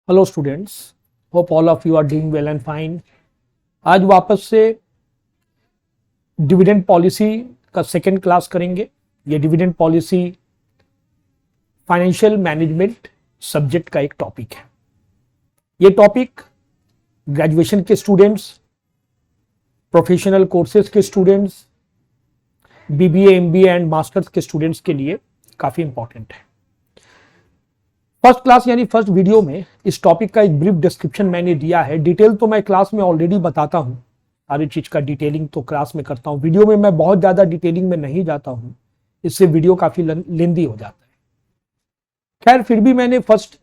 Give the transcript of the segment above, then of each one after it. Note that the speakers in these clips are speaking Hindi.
Hello students, hope all of you are doing well and fine. आज वापस से डिविडेंड पॉलिसी का सेकेंड क्लास करेंगे। ये dividend policy financial management subject का एक टॉपिक है। ये टॉपिक ग्रेजुएशन के स्टूडेंट्स, प्रोफेशनल कोर्सेज के students, BBA, MBA and masters के स्टूडेंट्स के लिए काफी इंपॉर्टेंट है। फर्स्ट क्लास यानी फर्स्ट वीडियो में इस टॉपिक का एक ब्रीफ डिस्क्रिप्शन मैंने दिया है। डिटेल तो मैं क्लास में ऑलरेडी बताता हूं, सारी चीज का डिटेलिंग तो क्लास में करता हूं। वीडियो में मैं बहुत ज्यादा डिटेलिंग में नहीं जाता हूं, इससे वीडियो काफी लेंदी हो जाता है। खैर, फिर भी मैंने फर्स्ट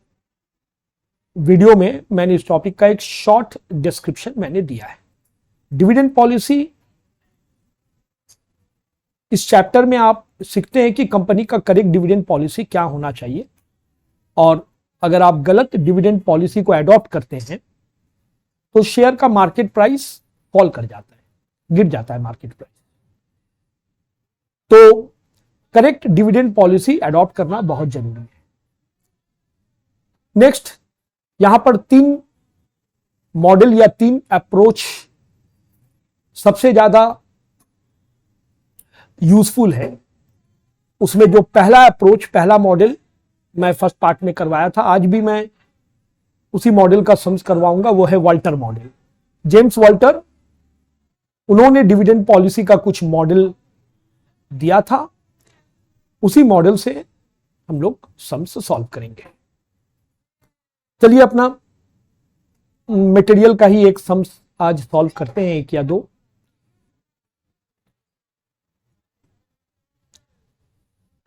वीडियो में मैंने इस टॉपिक का एक शॉर्ट डिस्क्रिप्शन मैंने दिया है। डिविडेंड पॉलिसी, इस चैप्टर में आप सीखते हैं कि कंपनी का करेक्ट डिविडेंड पॉलिसी क्या होना चाहिए, और अगर आप गलत डिविडेंड पॉलिसी को एडॉप्ट करते हैं तो शेयर का मार्केट प्राइस फॉल कर जाता है, गिर जाता है मार्केट प्राइस। तो करेक्ट डिविडेंड पॉलिसी एडॉप्ट करना बहुत जरूरी है। नेक्स्ट, यहां पर 3 मॉडल या 3 अप्रोच सबसे ज्यादा यूजफुल है। उसमें जो पहला अप्रोच, पहला मॉडल मैं फर्स्ट पार्ट में करवाया था, आज भी मैं उसी मॉडल का सम्स करवाऊंगा, वो है वाल्टर मॉडल। जेम्स वाल्टर, उन्होंने डिविडेंड पॉलिसी का कुछ मॉडल दिया था, उसी मॉडल से हम लोग सम्स सॉल्व करेंगे। चलिए अपना मटेरियल का ही एक सम्स आज सॉल्व करते हैं, 1 या 2।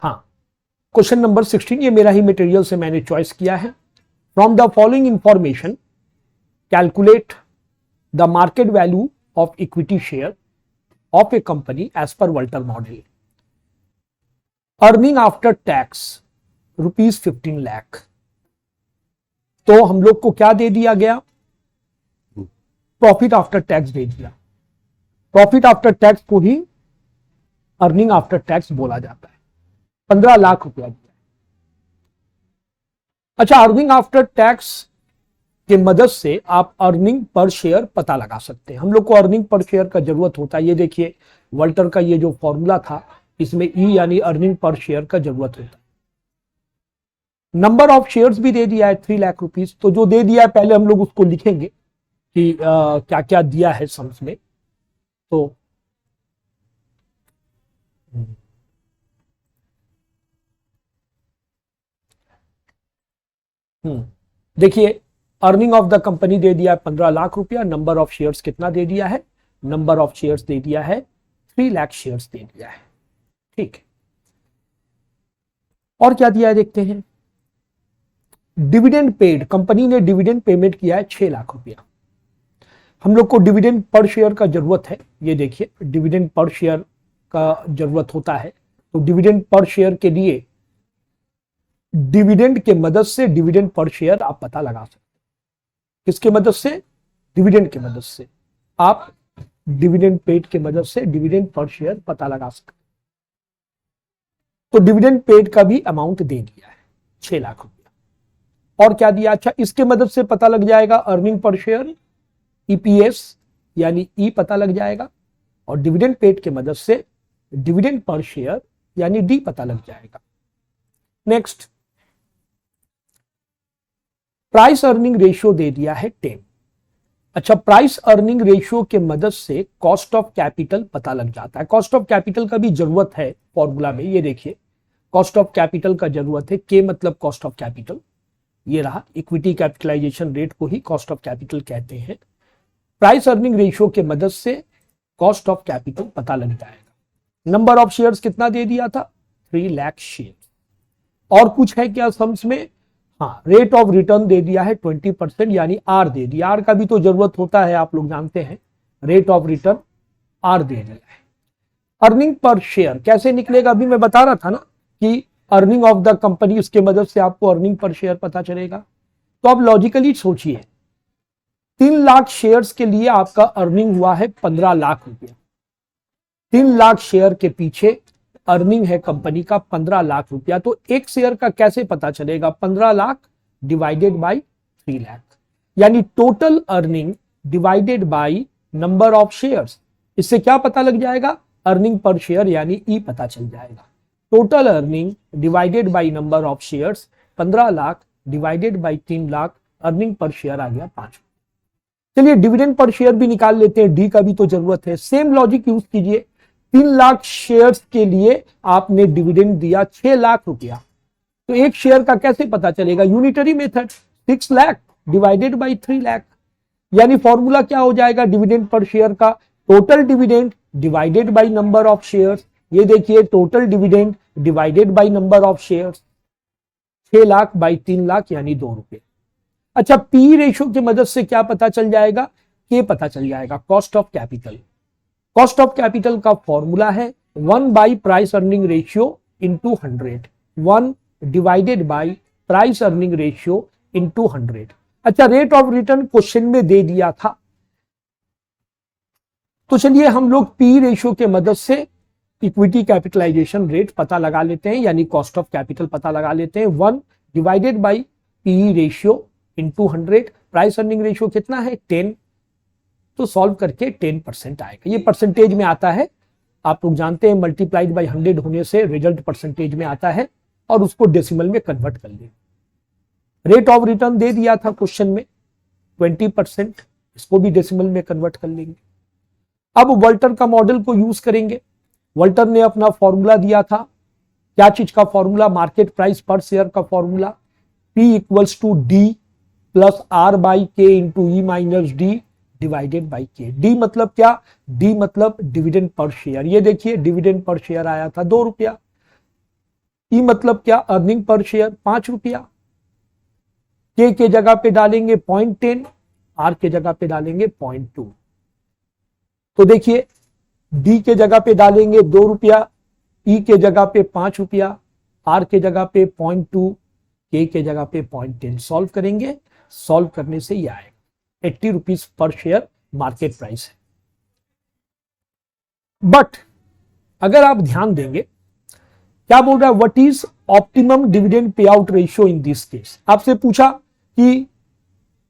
हाँ, क्वेश्चन नंबर 16, ये मेरा ही मटेरियल से मैंने चॉइस किया है। From the following information calculate the market value of equity share of a company as per Walter model. Earning after tax ₹15 lakh. तो हम लोग को क्या दे दिया गया? प्रॉफिट आफ्टर टैक्स दे दिया। प्रॉफिट आफ्टर टैक्स को ही अर्निंग आफ्टर टैक्स बोला जाता है। 15 लाख रुपया दिया। अच्छा, अर्निंग आफ्टर टैक्स के मदद से आप अर्निंग पर शेयर पता लगा सकते हैं। हम लोग को अर्निंग पर शेयर का जरूरत होता है। ये देखिए, वाल्टर का ये जो फॉर्मूला था, इसमें ई यानी अर्निंग पर शेयर का जरूरत होता है। नंबर ऑफ शेयर्स भी दे दिया है 3 लाख रुपीज। तो जो दे दिया है पहले हम लोग उसको लिखेंगे कि क्या क्या दिया है सम्स में। तो देखिए, अर्निंग ऑफ द कंपनी दे दिया है 15 लाख रुपया। नंबर ऑफ शेयर्स कितना दे दिया है? नंबर ऑफ शेयर्स दे दिया है 3 लाख शेयर्स दे दिया है। ठीक है, और क्या दिया है देखते हैं। डिविडेंड पेड, कंपनी ने डिविडेंड पेमेंट किया है 6 लाख रुपया। हम लोग को डिविडेंड पर शेयर का जरूरत है। ये देखिए, डिविडेंड पर शेयर का जरूरत होता है। तो डिविडेंड पर शेयर के लिए डिविडेंड के मदद से डिविडेंड पर शेयर आप पता लगा सकते हैं। किसके मदद से? डिविडेंड के मदद से आप डिविडेंड पेड के मदद से डिविडेंड पर शेयर पता लगा सकते हैं। तो डिविडेंड पेड का भी अमाउंट दे दिया है 6 लाख रुपया। और क्या दिया? अच्छा, इसके मदद से पता लग जाएगा अर्निंग पर शेयर, ईपीएस यानी ई पता लग जाएगा, और डिविडेंड पेड के मदद से डिविडेंड पर शेयर यानी डी पता लग जाएगा। नेक्स्ट, प्राइस अर्निंग रेशियो दे दिया है 10। अच्छा, प्राइस अर्निंग रेशियो के मदद से कॉस्ट ऑफ कैपिटल पता लग जाता है। कॉस्ट ऑफ कैपिटल का भी जरूरत है फॉर्मूला में। ये देखिए, कॉस्ट ऑफ कैपिटल का जरूरत है। के मतलब कॉस्ट ऑफ कैपिटल, ये रहा। इक्विटी कैपिटलाइजेशन रेट को ही कॉस्ट ऑफ कैपिटल कहते हैं। प्राइस अर्निंग रेशियो के मदद से कॉस्ट ऑफ कैपिटल पता लग जाएगा। नंबर ऑफ शेयर्स कितना दे दिया था? 3 लाख शेयर। और कुछ है क्या सम्स में? हाँ, रेट ऑफ रिटर्न दे दिया है 20% यानी आर दे दिया। आर का भी तो जरूरत होता है, आप लोग जानते हैं। रेट ऑफ रिटर्न आर दे दिया है। अर्निंग पर शेयर कैसे निकलेगा? अभी मैं बता रहा था ना कि अर्निंग ऑफ द कंपनी, उसके मदद से आपको अर्निंग पर शेयर पता चलेगा। तो आप लॉजिकली सोचिए, 3 लाख शेयर्स के लिए आपका अर्निंग हुआ है 15 लाख रुपया। 3 लाख शेयर के पीछे अर्निंग है कंपनी का 15 लाख रुपया। तो एक शेयर का कैसे पता चलेगा? 15 लाख डिवाइडेड बाई 3 लाख, यानी total earning divided by number of shares. इससे क्या पता लग जाएगा? अर्निंग पर शेयर यानी ई पता चल जाएगा। Total earning divided by number of shares 15 lakh divided by 3 lakh, earning per share आ गया 5। चलिए डिविडेंड पर शेयर भी निकाल लेते हैं, डी का भी तो जरूरत है। सेम लॉजिक यूज कीजिए, 3 लाख शेयर्स के लिए आपने डिविडेंड दिया 6 लाख रुपया, तो एक शेयर का कैसे पता चलेगा? Unitary method, 6 lakh divided by 3 lakh, यानी फॉर्मूला क्या हो जाएगा डिविडेंड पर शेयर का? Total dividend divided by number of shares. ये देखिए total dividend divided by number of shares, 6 lakh by 3 lakh यानी 2 रुपए। अच्छा, पी रेशियो की मदद से क्या पता चल जाएगा? के पता चल जाएगा, cost of capital. Cost of capital का फॉर्मूला है 1 by price earning ratio into 100, 1 divided by price earning ratio into 100। अच्छा, रेट ऑफ रिटर्न क्वेश्चन में दे दिया था, तो चलिए हम लोग पी रेशियो के मदद से इक्विटी कैपिटलाइजेशन रेट पता लगा लेते हैं, यानी कॉस्ट ऑफ कैपिटल पता लगा लेते हैं। 1 divided by P ratio into 100, price earning ratio कितना है? 10, तो सॉल्व करके 10% आएगा। ये परसेंटेज में आता है, आप लोग जानते हैं मल्टीप्लाइड बाय 100 होने से रिजल्ट परसेंटेज में आता है, और उसको डेसिमल में कन्वर्ट कर लेंगे। रेट ऑफ रिटर्न दे दिया था क्वेश्चन में 20%, इसको भी डेसिमल में कन्वर्ट कर लेंगे। अब वॉल्टर का मॉडल को यूज करेंगे। वॉल्टर ने अपना फॉर्मूला दिया था, क्या चीज का formula? Market price per share का formula, P equals to D plus R by K into E minus D divided by K. D मतलब क्या? डी मतलब डिविडेंड पर शेयर। ये देखिए डिविडेंड पर शेयर आया था 2 रुपया। ई मतलब क्या? अर्निंग पर शेयर 5 रुपया। के जगह पे डालेंगे 0.10, आर के जगह पे डालेंगे 0.2। तो देखिए डी के जगह पे डालेंगे 2 रुपया, ई के जगह पे 5 रुपया, आर के जगह पे 0.2, के जगह पे 0.10। सॉल्व करेंगे, सॉल्व करने से ये आएगा 80 rupees per share market price है। बट अगर आप ध्यान देंगे, क्या बोल रहा है? What is optimum dividend pay out ratio in this case. आपसे पूछा कि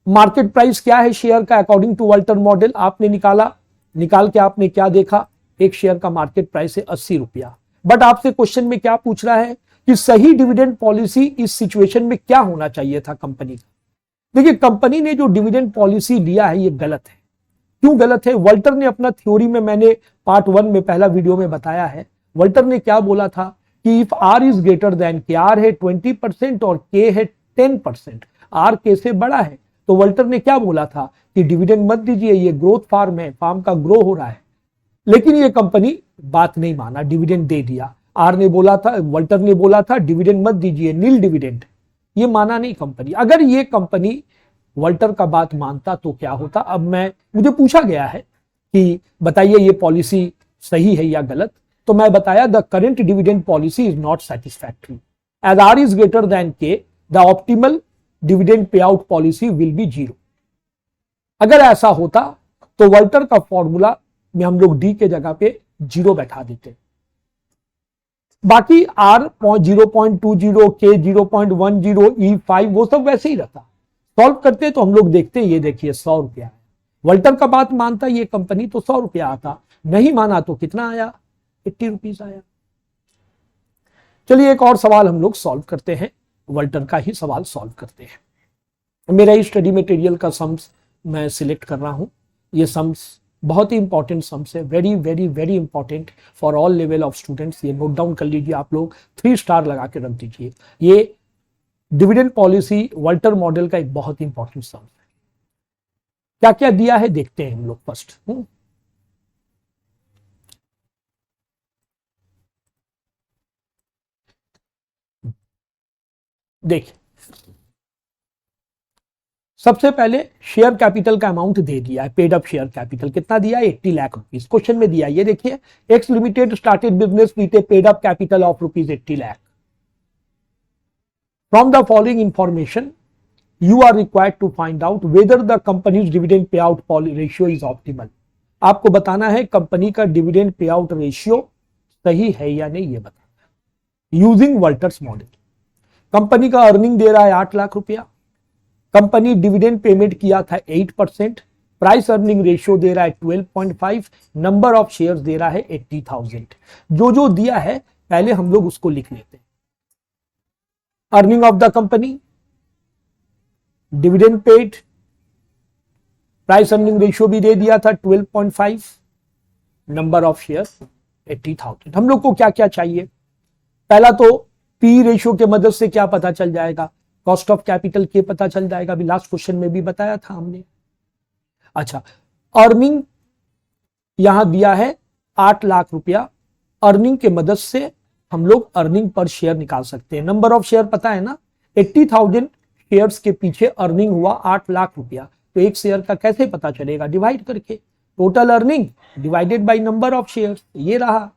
मार्केट प्राइस क्या है शेयर का अकॉर्डिंग टू वॉल्टर मॉडल, आपने निकाल के आपने क्या देखा? एक शेयर का मार्केट प्राइस है 80 रुपया। बट आपसे क्वेश्चन में क्या पूछ रहा है कि सही डिविडेंड पॉलिसी इस सिचुएशन में क्या होना चाहिए था कंपनी का? देखिए कंपनी ने जो डिविडेंड पॉलिसी लिया है ये गलत है। क्यों गलत है? वॉल्टर ने अपना थ्योरी में, मैंने पार्ट 1 में पहला वीडियो में बताया है, वॉल्टर ने क्या बोला था कि if R is greater than K, R है 20% और के है 10%, आर के से बड़ा है, तो वॉल्टर ने क्या बोला था कि डिविडेंड मत दीजिए, ये ग्रोथ फार्म है, फार्म का ग्रो हो रहा है। लेकिन ये कंपनी बात नहीं माना, डिविडेंड दे दिया। आर ने बोला था, वॉल्टर ने बोला था डिविडेंड मत दीजिए, नील डिविडेंड, ये माना नहीं कंपनी। अगर ये कंपनी वॉल्टर का बात मानता तो क्या होता? अब मुझे पूछा गया है कि बताइए ये पॉलिसी सही है या गलत, तो मैं बताया the current dividend policy is not satisfactory, as R is greater than K the optimal dividend pay out policy will be 0। अगर ऐसा होता तो वॉल्टर का फॉर्मूला में हम लोग डी के जगह पे 0 बैठा देते, बाकी आर 0.20, के 0.10, ई 5 वो सब वैसे ही रहता। सॉल्व करते तो हम लोग देखते, ये देखिए 100 रुपया है। वॉल्टर का बात मानता ये कंपनी तो 100 रुपया आता, नहीं माना तो कितना आया? 80 रुपीज आया। चलिए एक और सवाल हम लोग सॉल्व करते हैं, वॉल्टर का ही सवाल सॉल्व करते हैं। मेरा ही स्टडी मटेरियल का सम्स मैं सिलेक्ट कर रहा हूं। ये सम्स बहुत ही इंपॉर्टेंट सम्स है, very very very important for all level of students. ये नोट डाउन कर लीजिए आप लोग, 3 स्टार लगा के रख दीजिए। ये डिविडेंड पॉलिसी वॉल्टर मॉडल का एक बहुत ही इंपॉर्टेंट सम है। क्या क्या दिया है देखते हैं हम लोग फर्स्ट। देखिए सबसे पहले शेयर कैपिटल का अमाउंट दे दिया है, पेड अप शेयर कैपिटल कितना दिया है? 80 लाख रुपीज क्वेश्चन में दिया है। ये देखिए x limited started business with A paid up capital of rupees 80 lakh. From the following information you are required to find out whether the company's dividend payout ratio is optimal। आपको बताना है कंपनी का डिविडेंड पे आउट रेशियो सही है या नहीं, ये बताना यूजिंग वॉल्टर्स मॉडल। कंपनी का अर्निंग दे रहा है 8 लाख रुपया, कंपनी डिविडेंड पेमेंट किया था 8%, प्राइस अर्निंग रेशियो दे रहा है 12.5, नंबर ऑफ शेयर्स दे रहा है 80,000। जो जो दिया है पहले हम लोग उसको लिख लेते हैं। Earning of the company, dividend paid, price earning ratio भी दे दिया था 12.5, नंबर ऑफ शेयर 80,000। हम लोग को क्या क्या चाहिए? पहला तो पी रेशियो के मदद से क्या पता चल जाएगा? कॉस्ट ऑफ कैपिटल के पता चल जाएगा, अभी लास्ट क्वेश्चन में भी बताया था हमने। अच्छा, अर्निंग यहां दिया है 8 लाख रुपया, अर्निंग के मदद से हम लोग अर्निंग पर शेयर निकाल सकते हैं। नंबर ऑफ शेयर पता है ना, 80,000 शेयर्स के पीछे अर्निंग हुआ 8 लाख रुपया, तो एक शेयर का कैसे पता चलेगा? डिवाइड करके, total earning divided by number of shares, ये रहा।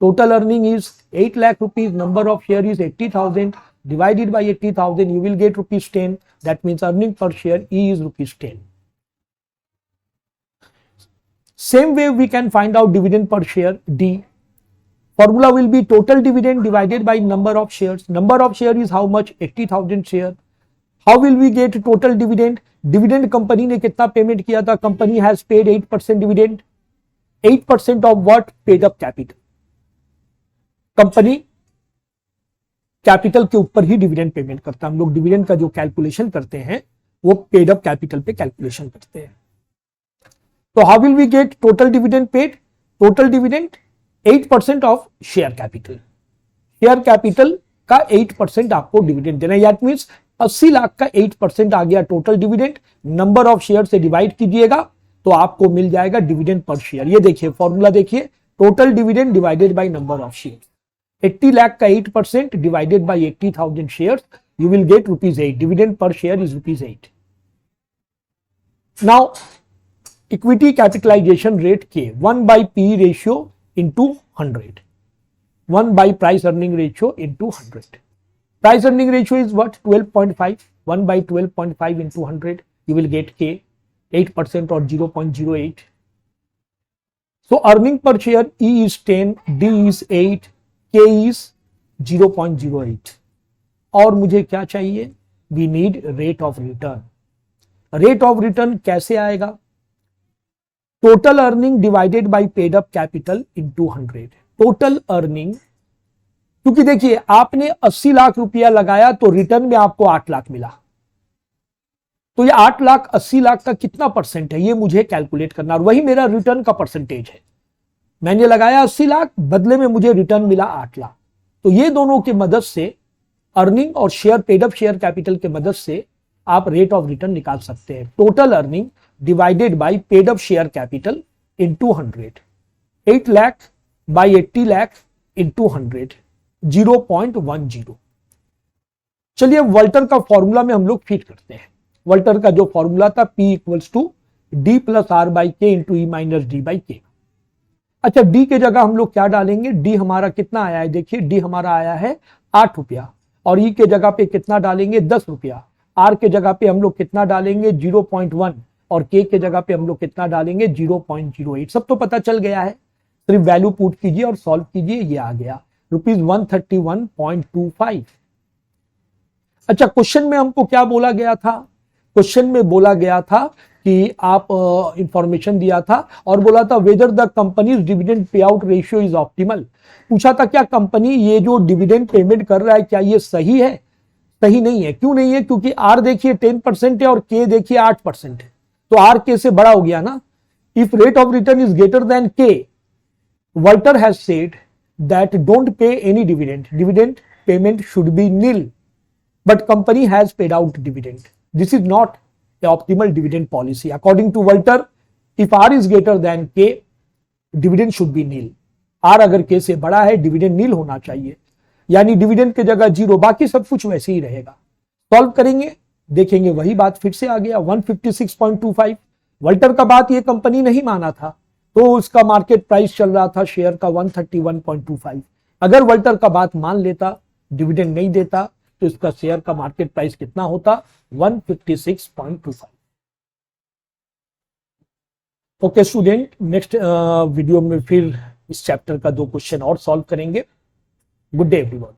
Total earning is 8 lakh rupees, number of share is 80,000, divided by 80,000 you will get rupees 10. That means earning per share E is rupees 10. Same way we can find out dividend per share D. Formula will be total dividend divided by number of shares. Number of share is how much? 80,000 share. How will we get total dividend? Dividend company ने कितना पेमेंट किया था? Company has paid 8% dividend. 8% of what? Paid up capital. Company capital के ऊपर ही डिविडेंड पेमेंट करता है। हम लोग डिविडेंड का जो कैलकुलेशन करते हैं वो पेड अप कैपिटल पे कैलकुलेशन करते हैं। तो how will we get total dividend paid? Total dividend 8% of share capital. Share capital का 8% आपको डिविडेंड देना है। दैट मींस 80 लाख का 8% आ गया total dividend. Number of share से डिवाइड कीजिएगा तो आपको मिल जाएगा डिविडेंड पर शेयर। ये देखिए फॉर्मूला देखिए, total dividend divided by number of share. 80 lakh का 8% divided by 80,000 shares, you will get rupees 8. Dividend per share is rupees 8. Now, equity capitalization rate K, 1 by P ratio into 100. 1 by price earning ratio into 100. Price earning ratio is what? 12.5. 1 by 12.5 into 100. You will get K, 8% or 0.08. So, earning per share E is 10, D is 8. K is 0.08. और मुझे क्या चाहिए? We need rate of return. Rate of return कैसे आएगा? Total earning divided by paid up capital into 100. Total earning, क्योंकि देखिए आपने 80 लाख रुपया लगाया तो रिटर्न में आपको 8 लाख मिला, तो ये 8 लाख 80 लाख का कितना परसेंट है ये मुझे कैलकुलेट करना, और वही मेरा रिटर्न का परसेंटेज है। मैंने लगाया 80 लाख, बदले में मुझे रिटर्न मिला 8 लाख। तो ये दोनों की मदद से अर्निंग और share paid up share capital के मदद से आप रेट ऑफ रिटर्न निकाल सकते हैं। Total earning divided by paid up share capital into 100, 8 lakh by 80 lakh into 100, 0.10। चलिए वॉल्टर का फॉर्मूला में हम लोग फिट करते हैं। वॉल्टर का जो फॉर्मूला था P equals to D plus R by K into E minus D by K. अच्छा, डी के जगह हम लोग क्या डालेंगे? डी हमारा कितना आया है? देखिए डी हमारा आया है 8 रुपया, और ई के जगह पे कितना डालेंगे? 10 रुपया। आर के जगह पे हम लोग कितना डालेंगे? 0.1, और के जगह पे हम लोग कितना डालेंगे? 0.08। सब तो पता चल गया है, सिर्फ वैल्यू पुट कीजिए और सॉल्व कीजिए, ये आ गया ₹131.25। अच्छा, क्वेश्चन में हमको क्या बोला गया था? क्वेश्चन में बोला गया था कि आप इंफॉर्मेशन दिया था और बोला था whether the companies dividend pay out ratio is optimal. पूछा था क्या कंपनी ये जो डिविडेंड पेमेंट कर रहा है क्या ये सही है? सही नहीं है। क्यों नहीं है? क्योंकि आर देखिए 10% है और के देखिए 8% है, तो आर के से बड़ा हो गया ना। If rate of return is greater than K, Walter has said that don't pay any dividend, dividend payment should be nil, but company has paid out dividend. This is not the optimal dividend policy. According to Walter, if R is greater than K, dividend should be nil. R अगर K से बड़ा है, dividend nil होना चाहिए, यानी dividend के जगह 0, बाकी सब कुछ वैसे ही रहेगा। सॉल्व करेंगे, देखेंगे वही बात फिर से आ गया 156.25। वॉल्टर का बात ये कंपनी नहीं माना था, तो उसका मार्केट प्राइस चल रहा था शेयर का 131.25। अगर वॉल्टर का बात मान लेता, डिविडेंड नहीं देता, तो इसका शेयर का मार्केट प्राइस कितना होता? 156.25। ओके स्टूडेंट, नेक्स्ट वीडियो में फिर इस चैप्टर का 2 क्वेश्चन और सॉल्व करेंगे। Good day everyone.